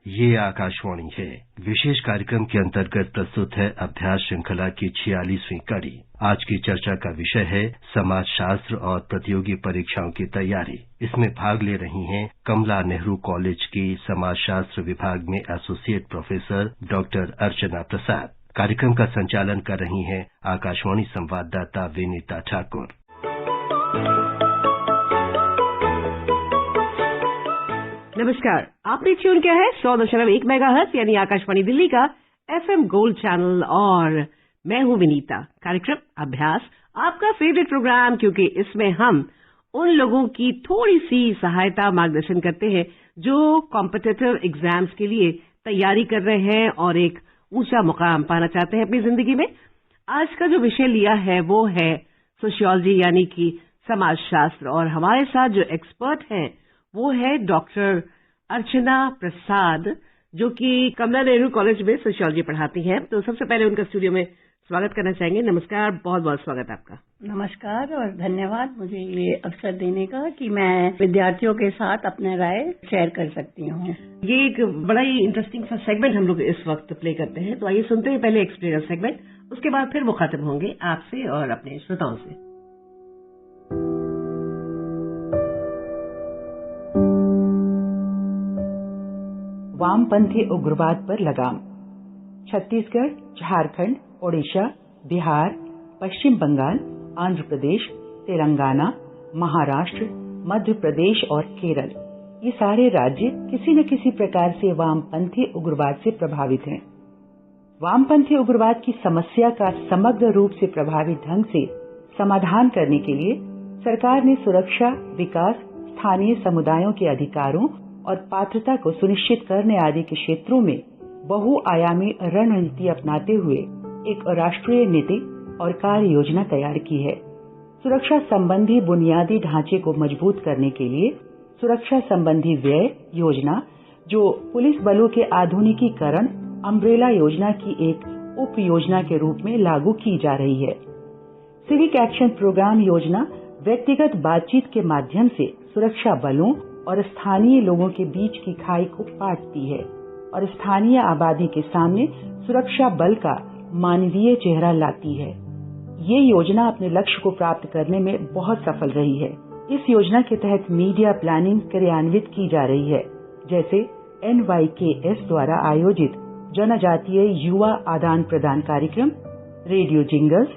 ये आकाशवाणी है। विशेष कार्यक्रम के अंतर्गत प्रस्तुत है अभ्यास श्रृंखला की 46वीं कड़ी। आज की चर्चा का विषय है समाज शास्त्र और प्रतियोगी परीक्षाओं की तैयारी। इसमें भाग ले रही हैं कमला नेहरू कॉलेज की समाज शास्त्र विभाग में एसोसिएट प्रोफेसर डॉक्टर अर्चना प्रसाद। कार्यक्रम का संचालन कर रही हैं आकाशवाणी संवाददाता विनीता ठाकुर। नमस्कार, आपने ट्यून किया है 100.1 मेगाहर्ट्ज यानी आकाशवाणी दिल्ली का FM गोल्ड चैनल और मैं हूं विनीता। कार्यक्रम अभ्यास आपका फेवरेट प्रोग्राम, क्योंकि इसमें हम उन लोगों की थोड़ी सी सहायता मार्गदर्शन करते हैं जो कॉम्पिटिटिव एग्जाम्स के लिए तैयारी कर रहे हैं और एक ऊंचा मुकाम पाना चाहते हैं अपनी जिंदगी में। आज का जो विषय लिया है वो है सोशियोलॉजी यानी कि समाज शास्त्र, और हमारे साथ जो एक्सपर्ट हैं वो है डॉक्टर अर्चना प्रसाद, जो कि कमला नेहरू कॉलेज में सोशियोलॉजी पढ़ाती हैं। तो सबसे पहले उनका स्टूडियो में स्वागत करना चाहेंगे। नमस्कार, बहुत बहुत स्वागत आपका। नमस्कार और धन्यवाद मुझे ये अवसर देने का कि मैं विद्यार्थियों के साथ अपने राय शेयर कर सकती हूँ। ये एक बड़ा ही इंटरेस्टिंग सा सेगमेंट हम लोग इस वक्त प्ले करते हैं, तो आइए सुनते हैं पहले एक्सप्लेनर सेगमेंट, उसके बाद फिर मुखातिब होंगे आपसे और अपने श्रोताओं से। वामपंथी उग्रवाद पर लगाम। छत्तीसगढ़, झारखंड, ओडिशा, बिहार, पश्चिम बंगाल, आंध्र प्रदेश, तेलंगाना, महाराष्ट्र, मध्य प्रदेश और केरल, ये सारे राज्य किसी न किसी प्रकार से वामपंथी उग्रवाद से प्रभावित हैं। वामपंथी उग्रवाद की समस्या का समग्र रूप से प्रभावी ढंग से समाधान करने के लिए सरकार ने सुरक्षा, विकास, स्थानीय समुदायों के अधिकारों और पात्रता को सुनिश्चित करने आदि के क्षेत्रों में बहुआयामी रणनीति अपनाते हुए एक राष्ट्रीय नीति और कार्य योजना तैयार की है। सुरक्षा संबंधी बुनियादी ढांचे को मजबूत करने के लिए सुरक्षा संबंधी व्यय योजना, जो पुलिस बलों के आधुनिकीकरण अम्ब्रेला योजना की एक उप योजना के रूप में लागू की जा रही है। सिविक एक्शन प्रोग्राम योजना व्यक्तिगत बातचीत के माध्यम से सुरक्षा बलों और स्थानीय लोगों के बीच की खाई को पाटती है और स्थानीय आबादी के सामने सुरक्षा बल का मानवीय चेहरा लाती है। ये योजना अपने लक्ष्य को प्राप्त करने में बहुत सफल रही है। इस योजना के तहत मीडिया प्लानिंग क्रियान्वित की जा रही है, जैसे NYKS द्वारा आयोजित जनजातीय युवा आदान प्रदान कार्यक्रम, रेडियो जिंगल्स,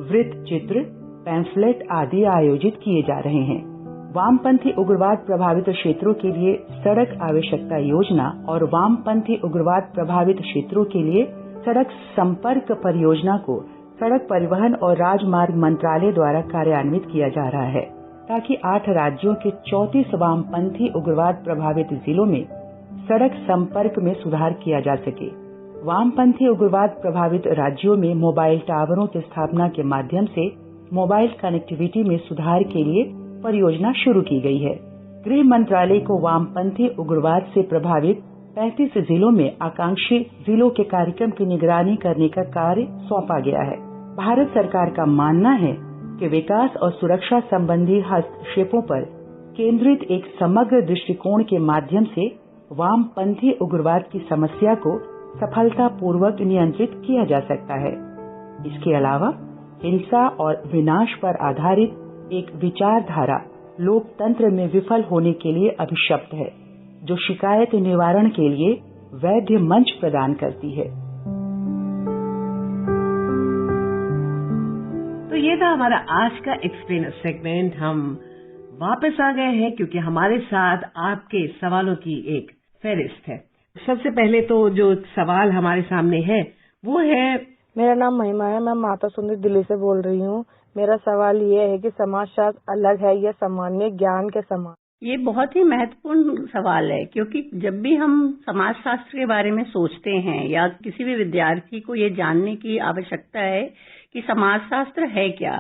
वृत्त चित्र, पैम्फलेट आदि आयोजित किए जा रहे हैं। वामपंथी उग्रवाद प्रभावित क्षेत्रों के लिए सड़क आवश्यकता योजना और वामपंथी उग्रवाद प्रभावित क्षेत्रों के लिए सड़क संपर्क परियोजना को सड़क परिवहन और राजमार्ग मंत्रालय द्वारा कार्यान्वित किया जा रहा है, ताकि 8 राज्यों के 34 वामपंथी उग्रवाद प्रभावित जिलों में सड़क संपर्क में सुधार किया जा सके। वामपंथी उग्रवाद प्रभावित राज्यों में मोबाइल टावरों की स्थापना के माध्यम से मोबाइल कनेक्टिविटी में सुधार के लिए परियोजना शुरू की गई है। गृह मंत्रालय को वामपंथी उग्रवाद से प्रभावित 35 जिलों में आकांक्षी जिलों के कार्यक्रम की निगरानी करने का कार्य सौंपा गया है। भारत सरकार का मानना है कि विकास और सुरक्षा संबंधी हस्तक्षेपों पर केंद्रित एक समग्र दृष्टिकोण के माध्यम से वामपंथी उग्रवाद की समस्या को सफलतापूर्वक नियंत्रित किया जा सकता है। इसके अलावा हिंसा और विनाश पर आधारित एक विचारधारा लोकतंत्र में विफल होने के लिए अभिशप्त है, जो शिकायत निवारण के लिए वैध मंच प्रदान करती है। तो ये था हमारा आज का एक्सप्लेनर सेगमेंट। हम वापस आ गए हैं क्योंकि हमारे साथ आपके सवालों की एक फहरिस्त है। सबसे पहले तो जो सवाल हमारे सामने है वो है, मेरा नाम महिमा है, मैं माता सुंदरी दिल्ली से बोल रही हूँ। मेरा सवाल ये है कि समाजशास्त्र अलग है या सामान्य ज्ञान के समान? ये बहुत ही महत्वपूर्ण सवाल है, क्योंकि जब भी हम समाजशास्त्र के बारे में सोचते हैं या किसी भी विद्यार्थी को ये जानने की आवश्यकता है कि समाजशास्त्र है क्या,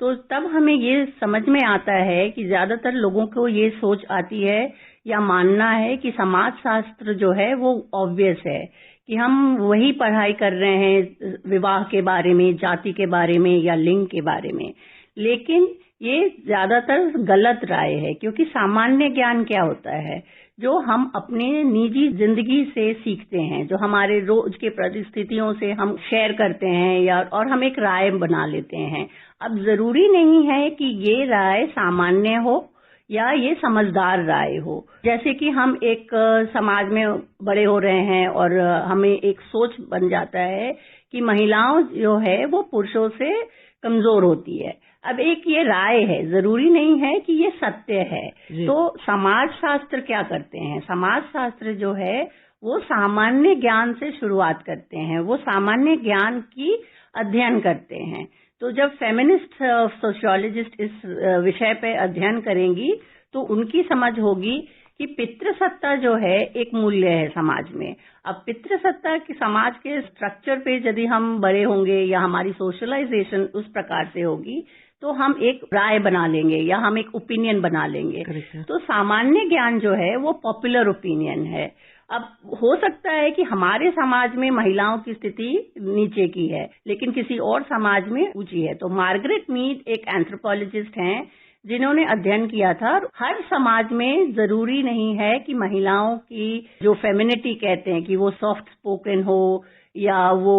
तो तब हमें ये समझ में आता है कि ज्यादातर लोगों को ये सोच आती है या मानना है कि समाजशास्त्र जो है वो ऑब्वियस है, कि हम वही पढ़ाई कर रहे हैं विवाह के बारे में, जाति के बारे में या लिंग के बारे में। लेकिन ये ज्यादातर गलत राय है, क्योंकि सामान्य ज्ञान क्या होता है? जो हम अपने निजी जिंदगी से सीखते हैं, जो हमारे रोज के परिस्थितियों से हम शेयर करते हैं और हम एक राय बना लेते हैं। अब जरूरी नहीं है कि ये राय सामान्य हो या ये समझदार राय हो। जैसे कि हम एक समाज में बड़े हो रहे हैं और हमें एक सोच बन जाता है कि महिलाओं जो है वो पुरुषों से कमजोर होती है। अब एक ये राय है, जरूरी नहीं है कि ये सत्य है। तो समाज शास्त्र क्या करते हैं? समाज शास्त्र जो है वो सामान्य ज्ञान से शुरुआत करते हैं, वो सामान्य ज्ञान की अध्ययन करते हैं। तो जब फेमिनिस्ट सोशियोलॉजिस्ट इस विषय पे अध्ययन करेंगी तो उनकी समझ होगी कि पितृसत्ता जो है एक मूल्य है समाज में। अब पितृसत्ता की समाज के स्ट्रक्चर पे यदि हम बड़े होंगे या हमारी सोशलाइजेशन उस प्रकार से होगी तो हम एक राय बना लेंगे या हम एक ओपिनियन बना लेंगे। तो सामान्य ज्ञान जो है वो पॉपुलर ओपिनियन है। अब हो सकता है कि हमारे समाज में महिलाओं की स्थिति नीचे की है लेकिन किसी और समाज में ऊंची है। तो मार्गरेट मीड एक एंथ्रोपोलॉजिस्ट हैं जिन्होंने अध्ययन किया था। हर समाज में जरूरी नहीं है कि महिलाओं की जो फेमिनिटी कहते हैं कि वो सॉफ्ट स्पोकन हो या वो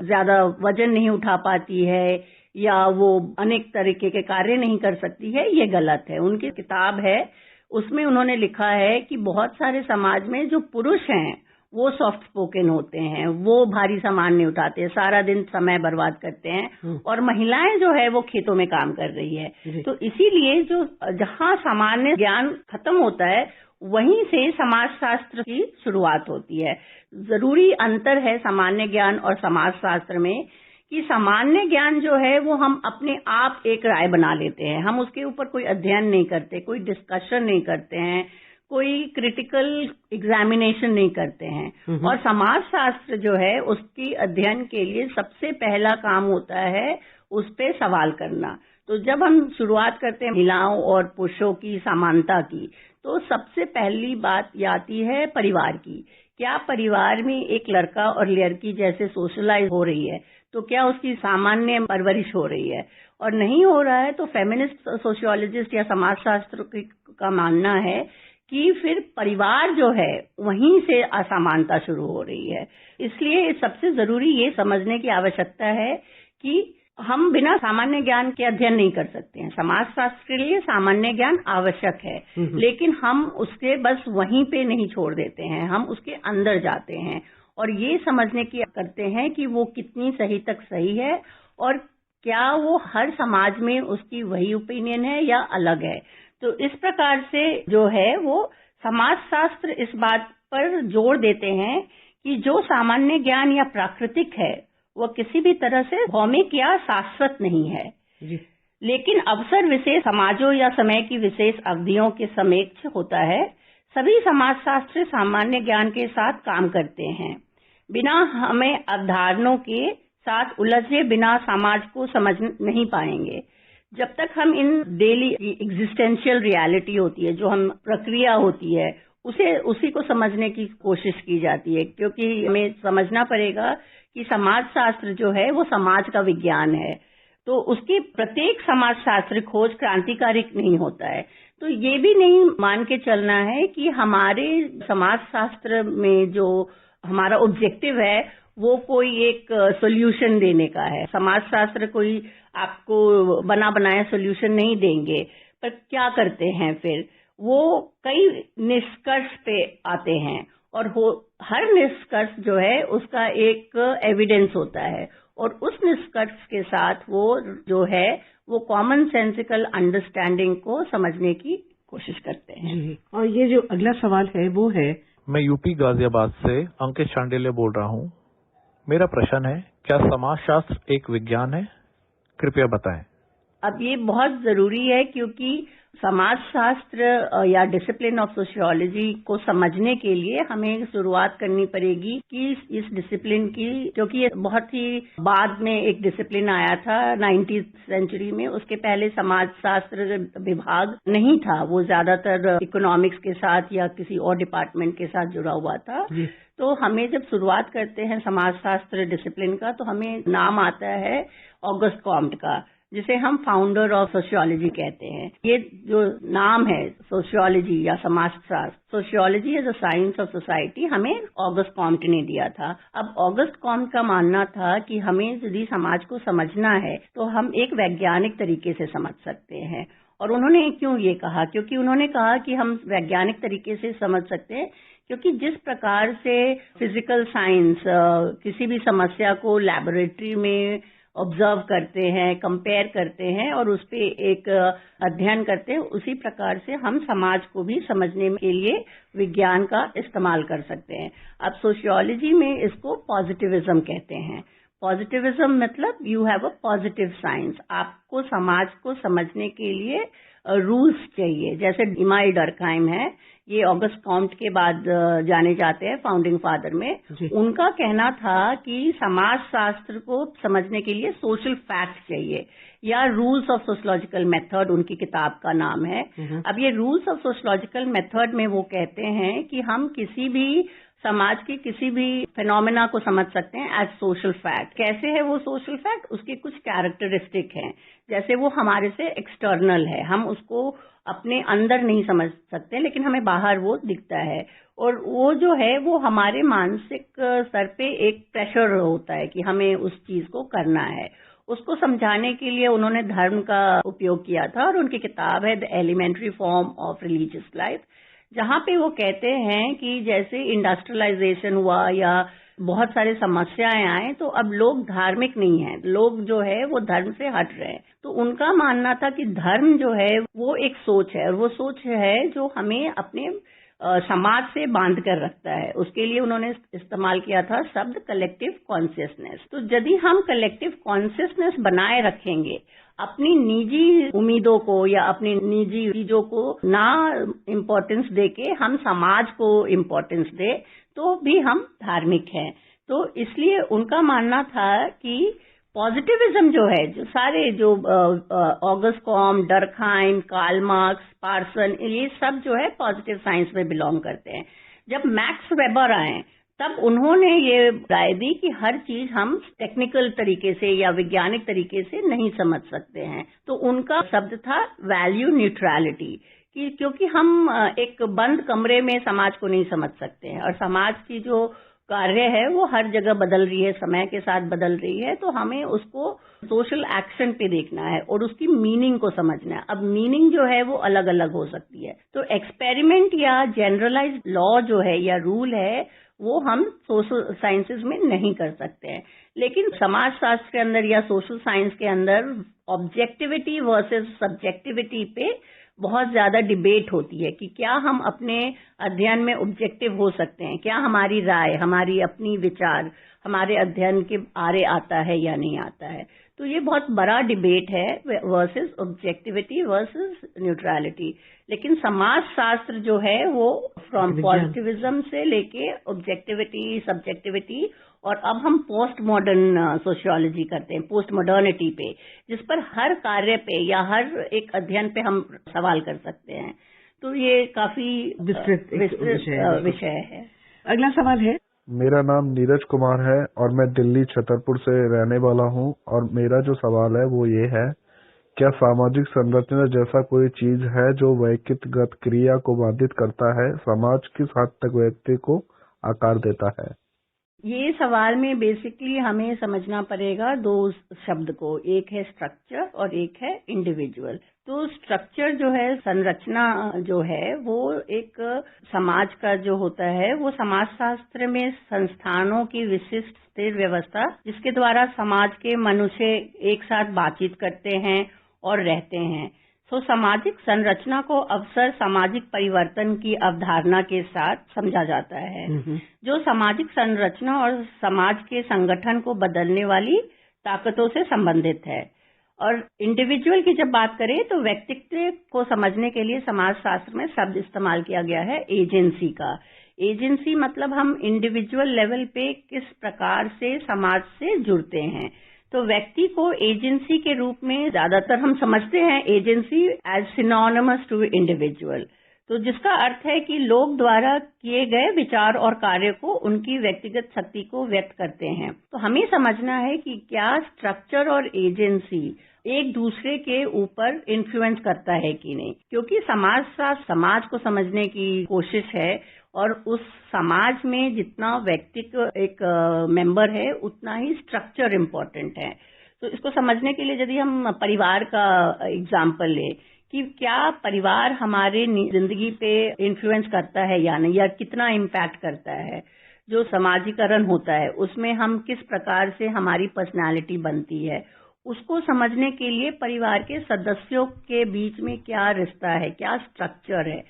ज्यादा वजन नहीं उठा पाती है या वो अनेक तरीके के कार्य नहीं कर सकती है, ये गलत है। उनकी किताब है उसमें उन्होंने लिखा है कि बहुत सारे समाज में जो पुरुष हैं वो सॉफ्ट स्पोकन होते हैं, वो भारी सामान नहीं उठाते, सारा दिन समय बर्बाद करते हैं और महिलाएं जो है वो खेतों में काम कर रही है। तो इसीलिए जो जहां सामान्य ज्ञान खत्म होता है वहीं से समाजशास्त्र की शुरुआत होती है। जरूरी अंतर है सामान्य ज्ञान और समाजशास्त्र में कि सामान्य ज्ञान जो है वो हम अपने आप एक राय बना लेते हैं, हम उसके ऊपर कोई अध्ययन नहीं करते, कोई डिस्कशन नहीं करते हैं, कोई क्रिटिकल एग्जामिनेशन नहीं करते हैं। और समाजशास्त्र जो है उसकी अध्ययन के लिए सबसे पहला काम होता है उस पे सवाल करना। तो जब हम शुरुआत करते हैं महिलाओं और पुरुषों की समानता की तो सबसे पहली बात आती है परिवार की। क्या परिवार में एक लड़का और लड़की जैसे सोशलाइज हो रही है तो क्या उसकी सामान्य परवरिश हो रही है? और नहीं हो रहा है तो फेमिनिस्ट सोशियोलॉजिस्ट या समाजशास्त्र का मानना है कि फिर परिवार जो है वहीं से असमानता शुरू हो रही है। इसलिए सबसे जरूरी ये समझने की आवश्यकता है कि हम बिना सामान्य ज्ञान के अध्ययन नहीं कर सकते हैं। समाजशास्त्र के लिए सामान्य ज्ञान आवश्यक है लेकिन हम उसके बस वहीं पे नहीं छोड़ देते हैं, हम उसके अंदर जाते हैं और ये समझने की करते हैं कि वो कितनी सही तक सही है और क्या वो हर समाज में उसकी वही ओपिनियन है या अलग है। तो इस प्रकार से जो है वो समाजशास्त्र इस बात पर जोर देते हैं कि जो सामान्य ज्ञान या प्राकृतिक है वो किसी भी तरह से भौमिक या शाश्वत नहीं है लेकिन अवसर विशेष समाजों या समय की विशेष अवधियों के सापेक्ष होता है। सभी समाजशास्त्र सामान्य ज्ञान के साथ काम करते हैं, बिना हमें अवधारणाओं के साथ उलझे बिना समाज को समझ नहीं पाएंगे। जब तक हम इन डेली एग्जिस्टेंशियल रियलिटी होती है, जो हम प्रक्रिया होती है, उसी को समझने की कोशिश की जाती है, क्योंकि हमें समझना पड़ेगा कि समाजशास्त्र जो है वो समाज का विज्ञान है, तो उसकी प्रत्येक समाजशास्त्र खोज क्रांतिकारी नहीं होता है। तो ये भी नहीं मान के चलना है कि हमारे समाजशास्त्र में जो हमारा ऑब्जेक्टिव है वो कोई एक सॉल्यूशन देने का है। समाजशास्त्र कोई आपको बना बनाया सॉल्यूशन नहीं देंगे, पर क्या करते हैं फिर वो कई निष्कर्ष पे आते हैं और हर निष्कर्ष जो है उसका एक एविडेंस होता है और उस निष्कर्ष के साथ वो जो है वो कॉमन सेंसिकल अंडरस्टैंडिंग को समझने की कोशिश करते हैं। और ये जो अगला सवाल है वो है, मैं यूपी गाजियाबाद से अंकित शांडिल्य बोल रहा हूँ। मेरा प्रश्न है, क्या समाजशास्त्र एक विज्ञान है? कृपया बताएं। अब ये बहुत जरूरी है क्योंकि समाजशास्त्र या डिसिप्लिन ऑफ सोशियोलॉजी को समझने के लिए हमें शुरुआत करनी पड़ेगी कि इस डिसिप्लिन की, क्योंकि ये बहुत ही बाद में एक डिसिप्लिन आया था 19th सेंचुरी में। उसके पहले समाजशास्त्र विभाग नहीं था, वो ज्यादातर इकोनॉमिक्स के साथ या किसी और डिपार्टमेंट के साथ जुड़ा हुआ था। तो हमें जब शुरुआत करते हैं समाजशास्त्र डिसिप्लिन का तो हमें नाम आता है ऑगस्ट कॉम्ट का, जिसे हम फाउंडर ऑफ सोशियोलॉजी कहते हैं। ये जो नाम है सोशियोलॉजी या समाजशास्त्र, sociology as a science of society, हमें ऑगस्ट कॉम्ट ने दिया था। अब ऑगस्ट कॉम्ट का मानना था कि हमें यदि समाज को समझना है तो हम एक वैज्ञानिक तरीके से समझ सकते हैं। और उन्होंने क्यों ये कहा? क्योंकि उन्होंने कहा कि हम वैज्ञानिक तरीके से समझ सकते हैं क्योंकि जिस प्रकार से फिजिकल साइंस किसी भी समस्या को लैबोरेटरी में ऑब्जर्व करते हैं, कंपेयर करते हैं और उस पे एक अध्ययन करते हैं, उसी प्रकार से हम समाज को भी समझने के लिए विज्ञान का इस्तेमाल कर सकते हैं। अब सोशियोलॉजी में इसको पॉजिटिविज्म कहते हैं। पॉजिटिविज्म मतलब you have a positive science. आपको समाज को समझने के लिए रूल्स चाहिए। जैसे इमाई डर्कहाइम है, ये ऑगस्ट कॉम्ट के बाद जाने जाते हैं फाउंडिंग फादर में। उनका कहना था कि समाज शास्त्र को समझने के लिए सोशल फैक्ट चाहिए या रूल्स ऑफ सोशियोलॉजिकल मेथड उनकी किताब का नाम है। अब ये रूल्स ऑफ सोशियोलॉजिकल मेथड में वो कहते हैं कि हम किसी भी समाज के किसी भी फिनोमेना को समझ सकते हैं एज सोशल फैक्ट। कैसे है वो सोशल फैक्ट? उसके कुछ कैरेक्टरिस्टिक हैं। जैसे वो हमारे से एक्सटर्नल है, हम उसको अपने अंदर नहीं समझ सकते लेकिन हमें बाहर वो दिखता है। और वो जो है वो हमारे मानसिक स्तर पे एक प्रेशर होता है कि हमें उस चीज को करना है। उसको समझाने के लिए उन्होंने धर्म का उपयोग किया था और उनकी किताब है the elementary form of religious life, जहां पे वो कहते हैं कि जैसे इंडस्ट्रियलाइजेशन हुआ या बहुत सारे समस्याएं आए तो अब लोग धार्मिक नहीं हैं, लोग जो है वो धर्म से हट रहे हैं। तो उनका मानना था कि धर्म जो है वो एक सोच है और वो सोच है जो हमें अपने समाज से बांध कर रखता है। उसके लिए उन्होंने इस्तेमाल किया था शब्द कलेक्टिव कॉन्शियसनेस। तो यदि हम कलेक्टिव कॉन्शियसनेस बनाए रखेंगे, अपनी निजी उम्मीदों को या अपनी निजी चीजों को ना इम्पोर्टेंस देके हम समाज को इम्पोर्टेंस दे तो भी हम धार्मिक हैं। तो इसलिए उनका मानना था कि पॉजिटिविज्म जो है, जो सारे जो August Comte, Durkheim, Karl Marx, Parson, ये सब जो है पॉजिटिव साइंस में बिलोंग करते हैं। जब मैक्स वेबर आए तब उन्होंने ये राय दी कि हर चीज हम टेक्निकल तरीके से या वैज्ञानिक तरीके से नहीं समझ सकते हैं। तो उनका शब्द था वैल्यू न्यूट्रलिटी, कि क्योंकि हम एक बंद कमरे में समाज को नहीं समझ सकते हैं और समाज की जो कार्य है वो हर जगह बदल रही है, समय के साथ बदल रही है। तो हमें उसको सोशल एक्शन पे देखना है और उसकी मीनिंग को समझना है। अब मीनिंग जो है वो अलग अलग हो सकती है। तो एक्सपेरिमेंट या जनरलाइज्ड लॉ जो है या रूल है वो हम सोशल साइंसेज में नहीं कर सकते हैं। लेकिन समाज शास्त्र के अंदर या सोशल साइंस के अंदर ऑब्जेक्टिविटी वर्सेस सब्जेक्टिविटी पे बहुत ज्यादा डिबेट होती है कि क्या हम अपने अध्ययन में ऑब्जेक्टिव हो सकते हैं, क्या हमारी राय, हमारी अपनी विचार हमारे अध्ययन के आरे आता है या नहीं आता है। तो ये बहुत बड़ा डिबेट है वर्सेस ऑब्जेक्टिविटी वर्सेस न्यूट्रलिटी। लेकिन समाज शास्त्र जो है वो फ्रॉम पॉजिटिविज्म से लेके ऑब्जेक्टिविटी, सब्जेक्टिविटी और अब हम पोस्ट मॉडर्न सोशियोलॉजी करते हैं, पोस्ट मॉडर्निटी पे, जिस पर हर कार्य पे या हर एक अध्ययन पे हम सवाल कर सकते हैं। तो ये काफी विस्तृत विषय है। अगला सवाल है। मेरा नाम नीरज कुमार है और मैं दिल्ली छतरपुर से रहने वाला हूं और मेरा जो सवाल है वो ये है, क्या सामाजिक संरचना जैसा कोई चीज है जो व्यक्तिगत क्रिया को बाधित करता है? समाज किस हद तक व्यक्ति को आकार देता है? ये सवाल में बेसिकली हमें समझना पड़ेगा दो शब्द को, एक है स्ट्रक्चर और एक है इंडिविजुअल। तो स्ट्रक्चर जो है, संरचना जो है, वो एक समाज का जो होता है वो समाजशास्त्र में संस्थानों की विशिष्ट स्थिर व्यवस्था जिसके द्वारा समाज के मनुष्य एक साथ बातचीत करते हैं और रहते हैं। तो सामाजिक संरचना को अक्सर सामाजिक परिवर्तन की अवधारणा के साथ समझा जाता है, जो सामाजिक संरचना और समाज के संगठन को बदलने वाली ताकतों से संबंधित है। और इंडिविजुअल की जब बात करें तो व्यक्तित्व को समझने के लिए समाजशास्त्र में शब्द इस्तेमाल किया गया है एजेंसी का। एजेंसी मतलब हम इंडिविजुअल लेवल पे किस प्रकार से समाज से जुड़ते हैं। तो व्यक्ति को एजेंसी के रूप में ज्यादातर हम समझते हैं agency as synonymous to individual. तो जिसका अर्थ है कि लोग द्वारा किए गए विचार और कार्य को उनकी व्यक्तिगत शक्ति को व्यक्त करते हैं। तो हमें समझना है कि क्या स्ट्रक्चर और एजेंसी एक दूसरे के ऊपर इन्फ्लुएंस करता है कि नहीं, क्योंकि समाजशास्त्र समाज को समझने की कोशिश है और उस समाज में जितना व्यक्ति एक मेंबर है उतना ही स्ट्रक्चर इम्पोर्टेंट है। तो इसको समझने के लिए यदि हम परिवार का एग्जाम्पल लें कि क्या परिवार हमारे जिंदगी पे इन्फ्लुएंस करता है या नहीं, या कितना इम्पैक्ट करता है, जो समाजीकरण होता है उसमें हम किस प्रकार से हमारी पर्सनालिटी बनती है, उसको समझने के लिए परिवार के सदस्यों के बीच में क्या रिश्ता है, क्या स्ट्रक्चर है,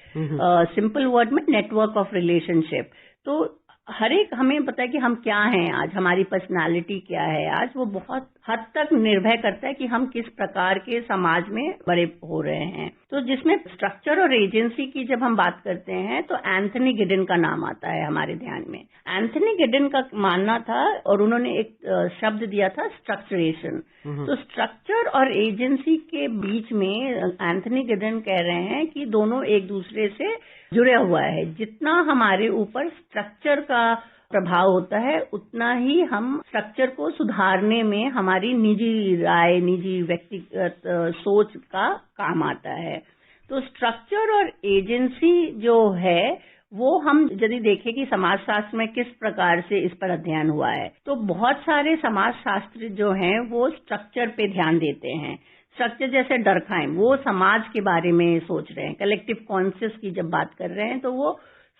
सिंपल वर्ड में नेटवर्क ऑफ रिलेशनशिप। तो हर एक हमें पता है कि हम क्या हैं आज, हमारी पर्सनालिटी क्या है आज, वो बहुत हद तक निर्भर करता है कि हम किस प्रकार के समाज में बड़े हो रहे हैं। तो जिसमें स्ट्रक्चर और एजेंसी की जब हम बात करते हैं तो एंथनी गिडेन का नाम आता है हमारे ध्यान में। एंथनी गिडेन का मानना था और उन्होंने एक शब्द दिया था स्ट्रक्चरेशन। तो स्ट्रक्चर और एजेंसी के बीच में एंथनी गिडेन कह रहे हैं कि दोनों एक दूसरे से जुड़ा हुआ है। जितना हमारे ऊपर स्ट्रक्चर का प्रभाव होता है उतना ही हम स्ट्रक्चर को सुधारने में हमारी निजी राय, निजी व्यक्तिगत सोच का काम आता है। तो स्ट्रक्चर और एजेंसी जो है वो हम यदि देखें कि समाजशास्त्र में किस प्रकार से इस पर अध्ययन हुआ है, तो बहुत सारे समाजशास्त्री जो हैं वो स्ट्रक्चर पे ध्यान देते हैं। स्ट्रक्चर जैसे डर्कहाइम, वो समाज के बारे में सोच रहे हैं, कलेक्टिव कॉन्शियस की जब बात कर रहे हैं तो वो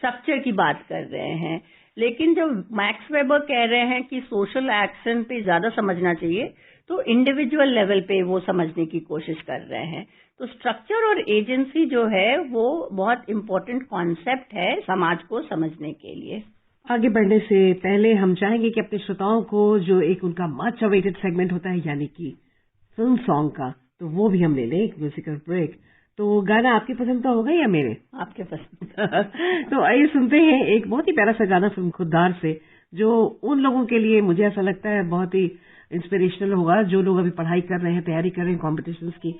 स्ट्रक्चर की बात कर रहे हैं। लेकिन जब मैक्स वेबर कह रहे हैं कि सोशल एक्शन पे ज्यादा समझना चाहिए, तो इंडिविजुअल लेवल पे वो समझने की कोशिश कर रहे हैं। तो स्ट्रक्चर और एजेंसी जो है वो बहुत इम्पोर्टेंट कॉन्सेप्ट है समाज को समझने के लिए। आगे बढ़ने से पहले हम चाहेंगे कि अपने श्रोताओं को जो एक उनका मच अवेटेड सेगमेंट होता है यानी कि फिल्म सॉन्ग का, तो वो भी हम ले लें, एक म्यूजिकल ब्रेक। तो गाना आपकी पसंद का होगा या मेरे? आपके पसंद। तो आइए सुनते हैं एक बहुत ही प्यारा सा गाना फिल्म खुद्दार से, जो उन लोगों के लिए मुझे ऐसा लगता है बहुत ही इंस्पिरेशनल होगा जो लोग अभी पढ़ाई कर रहे हैं, तैयारी कर रहे हैं कॉम्पिटिशन्स की।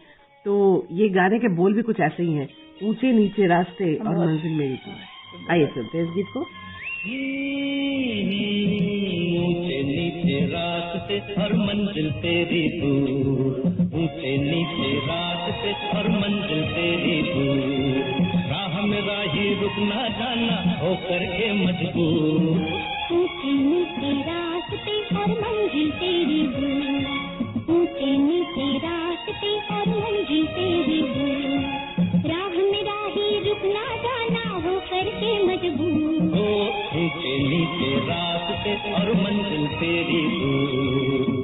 तो ये गाने के बोल भी कुछ ऐसे ही हैं, ऊंचे नीचे रास्ते और मंजिल मेरी थी। आइए सुनते हैं इस गीत को। ऊंचे नीचे रास्ते और मंजिल तेरी दूर, ऊंचे नीचे रास्ते और मंजिल तेरी दूर, राह में राही रुकना जाना होकर के मजबूर। ऊंचे नीचे रास्ते और मंजिल तेरी दूर, ऊंचे नीचे रास्ते और मंजिल तेरी दूर, राह में राही रुकना जाना होकर के मजबूर। ऊंचे नीचे रास्ते और मंजिल तेरी दूर।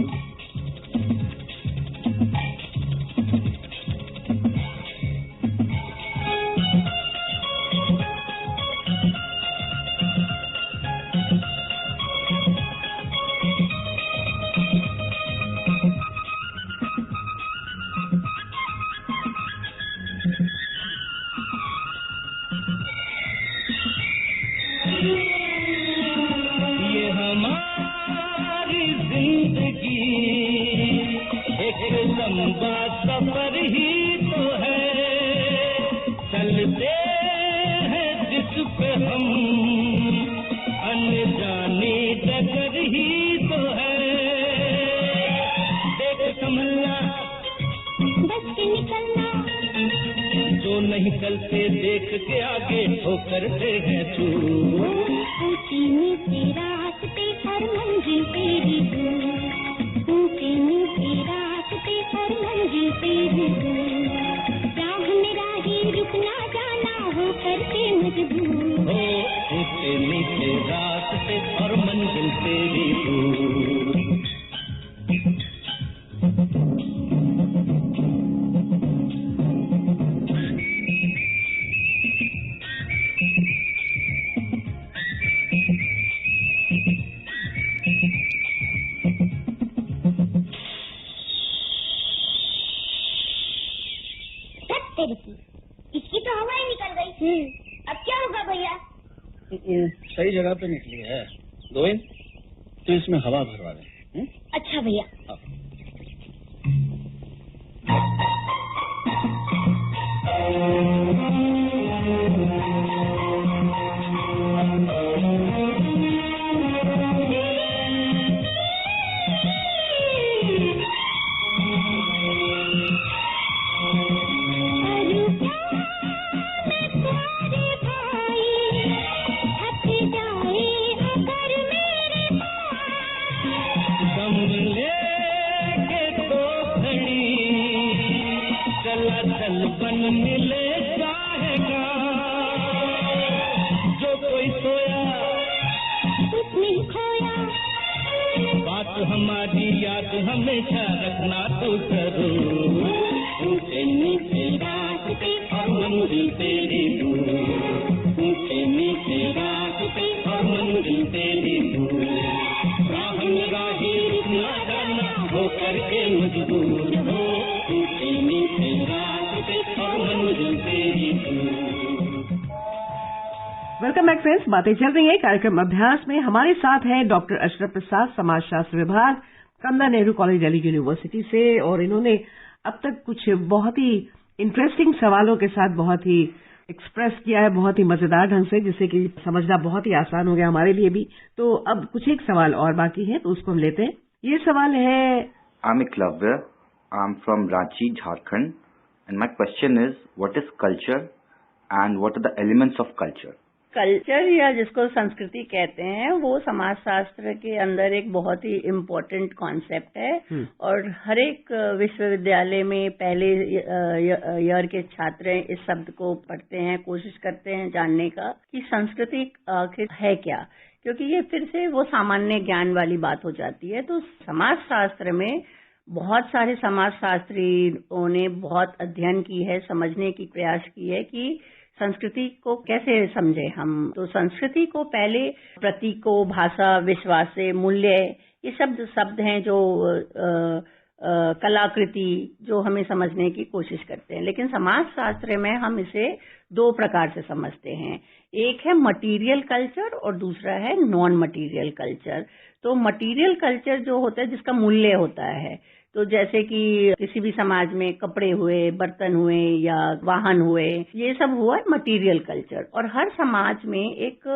इसकी तो हवा ही निकल गई। अब क्या होगा भैया? सही जगह पे निकली है गोविंद, तो इसमें हवा भरवा दे। अच्छा भैया। मिले जाएगा, जो कोई सोया कुछ नहीं खोया, बात हमारी याद हमेशा रखना तो जरूर। ऊंचे नीचे रास्ते और मंजिल तेरी दूर, ऊंचे नीचे रास्ते और मंजिल तेरी दूर, राह में राही रुकना जाना हो करके मजबूर हो, ऊंचे नीचे रास्ते और मंजिल तेरी दूर। वेलकम बैक फ्रेंड्स, बातें चल रही है कार्यक्रम अभ्यास में। हमारे साथ है डॉक्टर अशरफ प्रसाद, समाजशास्त्र विभाग, कमला नेहरू कॉलेज दिल्ली यूनिवर्सिटी से, और इन्होंने अब तक कुछ बहुत ही इंटरेस्टिंग सवालों के साथ बहुत ही एक्सप्रेस किया है, बहुत ही मजेदार ढंग से, जिससे कि समझना बहुत ही आसान हो गया हमारे लिए भी। तो अब कुछ एक सवाल और बाकी है, तो उसको हम लेते हैं। ये सवाल है, I am Eklavya, I am from Ranchi, Jharkhand, and my question is what is culture and what are the elements of culture. Culture या जिसको संस्कृति कहते हैं वो समाजशास्त्र के अंदर एक बहुत ही इम्पोर्टेंट कॉन्सेप्ट है, और हर एक विश्वविद्यालय में पहले ईयर के छात्र इस शब्द को पढ़ते हैं, कोशिश करते हैं जानने का कि संस्कृति आखिर है क्या, क्योंकि ये फिर से वो सामान्य ज्ञान वाली बात हो जाती है। तो समाजशास्त्र में बहुत सारे समाजशास्त्रियों ने बहुत अध्ययन की है, समझने की प्रयास की है कि संस्कृति को कैसे समझे हम। तो संस्कृति को पहले प्रतीकों, भाषा, विश्वास से, मूल्य, ये शब्द हैं जो कलाकृति, जो हमें समझने की कोशिश करते हैं। लेकिन समाजशास्त्र में हम इसे दो प्रकार से समझते हैं, एक है मटीरियल कल्चर और दूसरा है नॉन मटीरियल कल्चर। तो मटीरियल कल्चर जो होता है जिसका मूल्य होता है, तो जैसे कि किसी भी समाज में कपड़े हुए, बर्तन हुए या वाहन हुए, ये सब हुआ मटीरियल कल्चर। और हर समाज में एक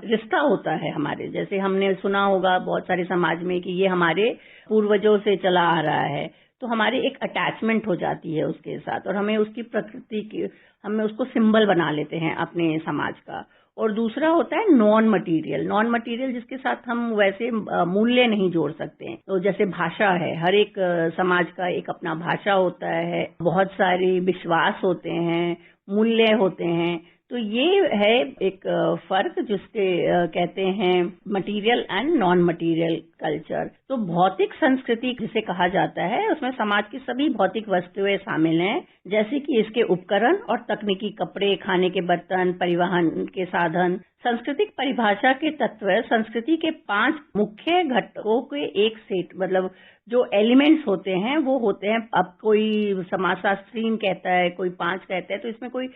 रिश्ता होता है हमारे, जैसे हमने सुना होगा बहुत सारे समाज में कि ये हमारे पूर्वजों से चला आ रहा है, तो हमारी एक अटैचमेंट हो जाती है उसके साथ, और हमें उसकी प्रकृति की, हमें उसको सिंबल बना लेते हैं अपने समाज का। और दूसरा होता है नॉन मटीरियल जिसके साथ हम वैसे मूल्य नहीं जोड़ सकते हैं। तो जैसे भाषा है, हर एक समाज का एक अपना भाषा होता है, बहुत सारे विश्वास होते हैं, मूल्य होते हैं। तो ये है एक फर्क जिसके कहते हैं material and non material culture. तो भौतिक संस्कृति जिसे कहा जाता है, उसमें समाज की सभी भौतिक वस्तुएं शामिल हैं, जैसे कि इसके उपकरण और तकनीकी, कपड़े, खाने के बर्तन, परिवहन के साधन। सांस्कृतिक परिभाषा के तत्व संस्कृति के 5 मुख्य घटकों के एक सेट, मतलब जो एलिमेंट्स होते हैं वो होते हैं। अब कोई समाजशास्त्री कहता है, कोई 5 कहता है, तो इसमें कोई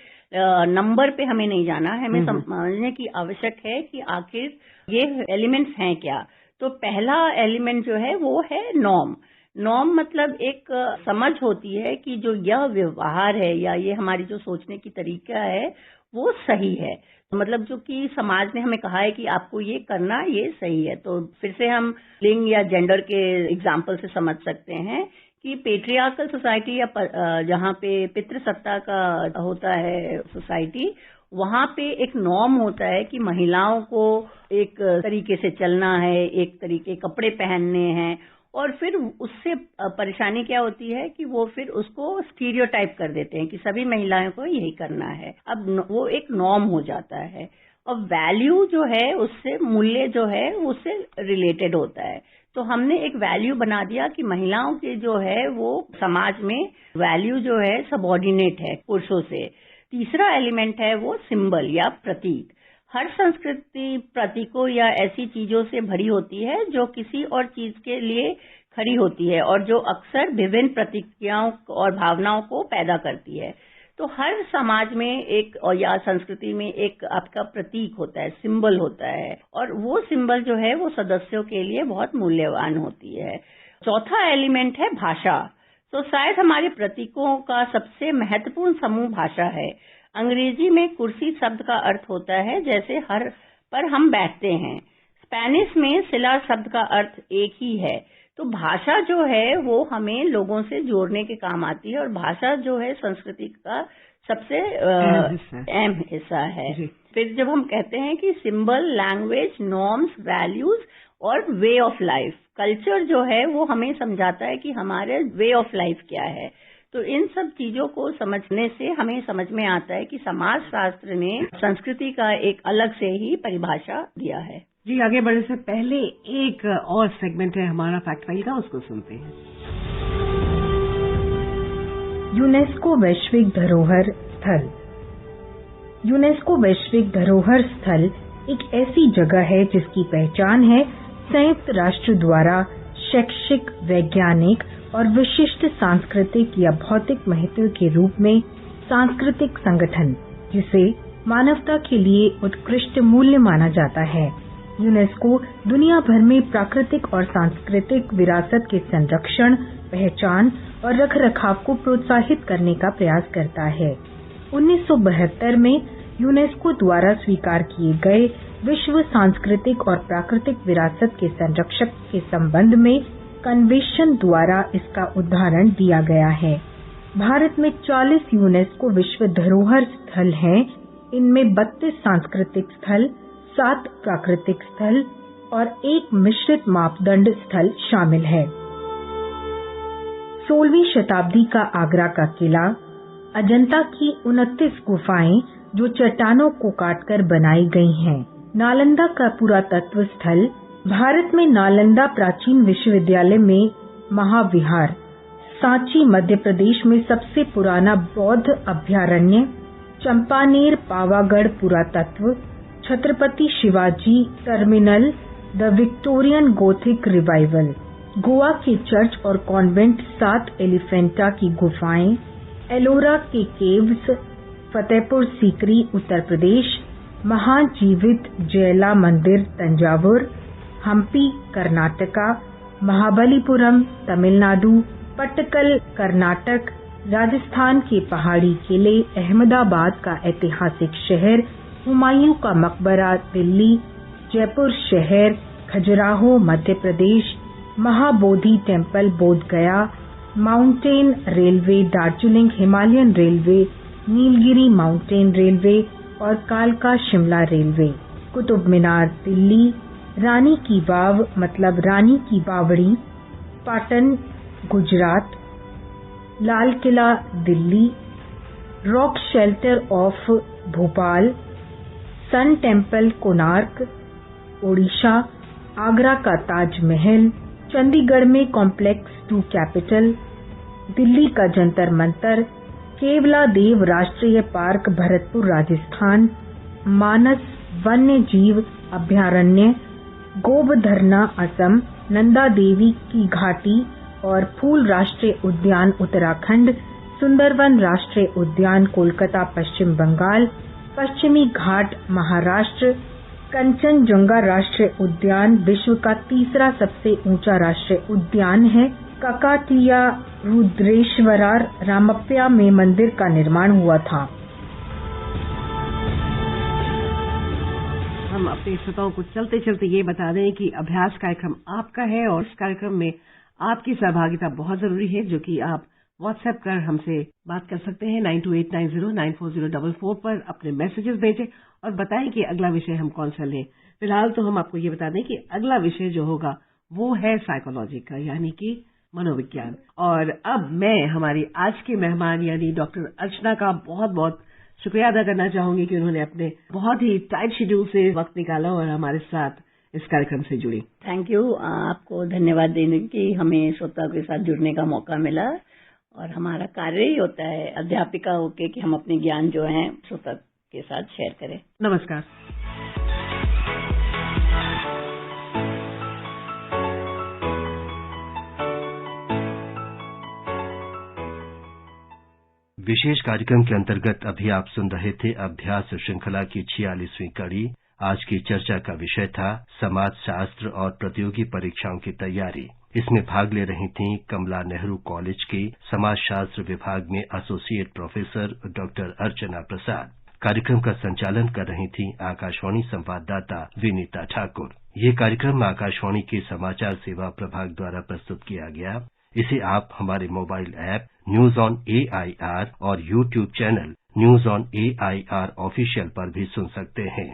नंबर पे हमें नहीं जाना है, हमें समझने की आवश्यक है कि आखिर ये एलिमेंट्स हैं क्या। तो पहला एलिमेंट जो है वो है नॉर्म मतलब एक समझ होती है कि जो यह व्यवहार है या ये हमारी जो सोचने की तरीका है वो सही है, मतलब जो कि समाज ने हमें कहा है कि आपको ये करना, ये सही है। तो फिर से हम लिंग या जेंडर के एग्जाम्पल से समझ सकते हैं कि पेट्रियार्कल सोसाइटी या जहाँ पे पितृसत्ता का होता है सोसाइटी, वहाँ पे एक नॉर्म होता है कि महिलाओं को एक तरीके से चलना है, एक तरीके कपड़े पहनने हैं, और फिर उससे परेशानी क्या होती है कि वो फिर उसको स्टीरियोटाइप कर देते हैं कि सभी महिलाओं को यही करना है। अब वो एक नॉर्म हो जाता है, और वैल्यू जो है उससे, मूल्य जो है उससे रिलेटेड होता है। तो हमने एक वैल्यू बना दिया कि महिलाओं के जो है वो समाज में वैल्यू जो है सबऑर्डिनेट है पुरुषों से। तीसरा एलिमेंट है वो सिंबल या प्रतीक। हर संस्कृति प्रतीकों या ऐसी चीजों से भरी होती है जो किसी और चीज के लिए खड़ी होती है और जो अक्सर विभिन्न प्रतिक्रियाओं और भावनाओं को पैदा करती है। तो हर समाज में एक या संस्कृति में एक आपका प्रतीक होता है, सिंबल होता है, और वो सिंबल जो है वो सदस्यों के लिए बहुत मूल्यवान होती है। चौथा एलिमेंट है भाषा। तो शायद हमारे प्रतीकों का सबसे महत्वपूर्ण समूह भाषा है। अंग्रेजी में कुर्सी शब्द का अर्थ होता है जैसे हर पर हम बैठते हैं। स्पेनिश में सिला शब्द का अर्थ एक ही है। तो भाषा जो है वो हमें लोगों से जोड़ने के काम आती है, और भाषा जो है संस्कृति का सबसे अहम हिस्सा है। फिर जब हम कहते हैं कि सिंबल, लैंग्वेज, नॉर्म्स, वैल्यूज और वे ऑफ लाइफ, कल्चर जो है वो हमें समझाता है कि हमारे वे ऑफ लाइफ क्या है। तो इन सब चीजों को समझने से हमें समझ में आता है कि समाजशास्त्र ने संस्कृति का एक अलग से ही परिभाषा दिया है। जी, आगे बढ़ने से पहले एक और सेगमेंट है हमारा फैक्ट फाइल का, उसको सुनते हैं। यूनेस्को वैश्विक धरोहर स्थल। यूनेस्को वैश्विक धरोहर स्थल एक ऐसी जगह है जिसकी पहचान है संयुक्त राष्ट्र द्वारा शैक्षिक, वैज्ञानिक और विशिष्ट सांस्कृतिक या भौतिक महत्व के रूप में सांस्कृतिक संगठन, जिसे मानवता के लिए उत्कृष्ट मूल्य माना जाता है। यूनेस्को दुनिया भर में प्राकृतिक और सांस्कृतिक विरासत के संरक्षण, पहचान और रखरखाव को प्रोत्साहित करने का प्रयास करता है। 1972 में यूनेस्को द्वारा स्वीकार किए गए विश्व सांस्कृतिक और प्राकृतिक विरासत के संरक्षक के संबंध में कन्वेंशन द्वारा इसका उदाहरण दिया गया है। भारत में 40 यूनेस्को विश्व धरोहर स्थल हैं। इनमें 32 सांस्कृतिक स्थल, 7 प्राकृतिक स्थल और 1 मिश्रित मापदंड स्थल शामिल है। 16वीं शताब्दी का आगरा का किला, अजंता की 29 गुफाएं जो चट्टानों को काटकर बनाई गई हैं, नालंदा का पुरातत्व स्थल, भारत में नालंदा प्राचीन विश्वविद्यालय में महाविहार, सांची मध्य प्रदेश में सबसे पुराना बौद्ध अभ्यारण्य, चंपानेर पावागढ़ पुरातत्व, Chhatrapati Shivaji terminal, the Victorian Gothic revival, Goa के चर्च और कॉन्वेंट 7 एलिफेंटा की गुफाएं, एलोरा के केव्स, फतेहपुर सीकरी उत्तर प्रदेश, महाजीवित जैला मंदिर तंजावुर, हम्पी कर्नाटका, महाबलीपुरम तमिलनाडु, पट्टकल कर्नाटक, राजस्थान के पहाड़ी किले, अहमदाबाद का ऐतिहासिक शहर, हुमायूं का मकबरा दिल्ली, जयपुर शहर, Khajuraho Madhya Pradesh, Mahabodhi temple Bodh Gaya, mountain railway Darjeeling Himalayan railway, Nilgiri mountain railway और कालका शिमला रेलवे, कुतुब मीनार दिल्ली, रानी की वाव मतलब रानी की बावड़ी Patan Gujarat, Lal Qila Delhi, rock shelter of Bhopal, sun temple Konark Odisha, Agra का ताजमहल, चंडीगढ़ में कॉम्प्लेक्स 2 कैपिटल, दिल्ली का जंतर मंतर, केवला देव राष्ट्रीय पार्क भरतपुर राजस्थान, मानस वन्य जीव अभ्यारण्य, गोबधरना असम, नंदा देवी की घाटी और फूल राष्ट्रीय उद्यान उत्तराखंड, सुंदरवन राष्ट्रीय उद्यान कोलकाता पश्चिम बंगाल, पश्चिमी घाट महाराष्ट्र, कंचनजंगा राष्ट्रीय उद्यान विश्व का 3रा सबसे ऊंचा राष्ट्रीय उद्यान है, काकातीया रुद्रेश्वरा रामप्पा में मंदिर का निर्माण हुआ था। हम अपने श्रोताओं को चलते चलते ये बता दें कि अभ्यास कार्यक्रम आपका है और इस कार्यक्रम में आपकी सहभागिता बहुत जरूरी है, जो कि आप व्हाट्सएप कर हमसे बात कर सकते हैं 9289094044 पर अपने मैसेजेस भेजें और बताएं कि अगला विषय हम कौन सा लें। फिलहाल तो हम आपको ये बता दें कि अगला विषय जो होगा वो है साइकोलॉजी का, यानी कि मनोविज्ञान। और अब मैं हमारी आज की मेहमान यानी डॉक्टर अर्चना का बहुत बहुत शुक्रिया अदा करना चाहूंगी कि उन्होंने अपने बहुत ही टाइट शेड्यूल से वक्त निकाला और हमारे साथ इस कार्यक्रम से जुड़ी। थैंक यू, आपको धन्यवाद देने की हमें श्रोताओं के साथ जुड़ने का मौका मिला और हमारा कार्य ही होता है अध्यापिका होके कि हम अपने ज्ञान जो है श्रोता के साथ शेयर करें। नमस्कार। विशेष कार्यक्रम के अंतर्गत अभी आप सुन रहे थे अभ्यास श्रृंखला की 46वीं कड़ी। आज की चर्चा का विषय था समाज शास्त्र और प्रतियोगी परीक्षाओं की तैयारी। इसमें भाग ले रही थीं कमला नेहरू कॉलेज के समाजशास्त्र विभाग में एसोसिएट प्रोफेसर डॉक्टर अर्चना प्रसाद। कार्यक्रम का संचालन कर रही थीं आकाशवाणी संवाददाता विनीता ठाकुर। ये कार्यक्रम आकाशवाणी के समाचार सेवा प्रभाग द्वारा प्रस्तुत किया गया। इसे आप हमारे mobile app news on AIR और YouTube channel news on AIR official पर भी सुन सकते हैं।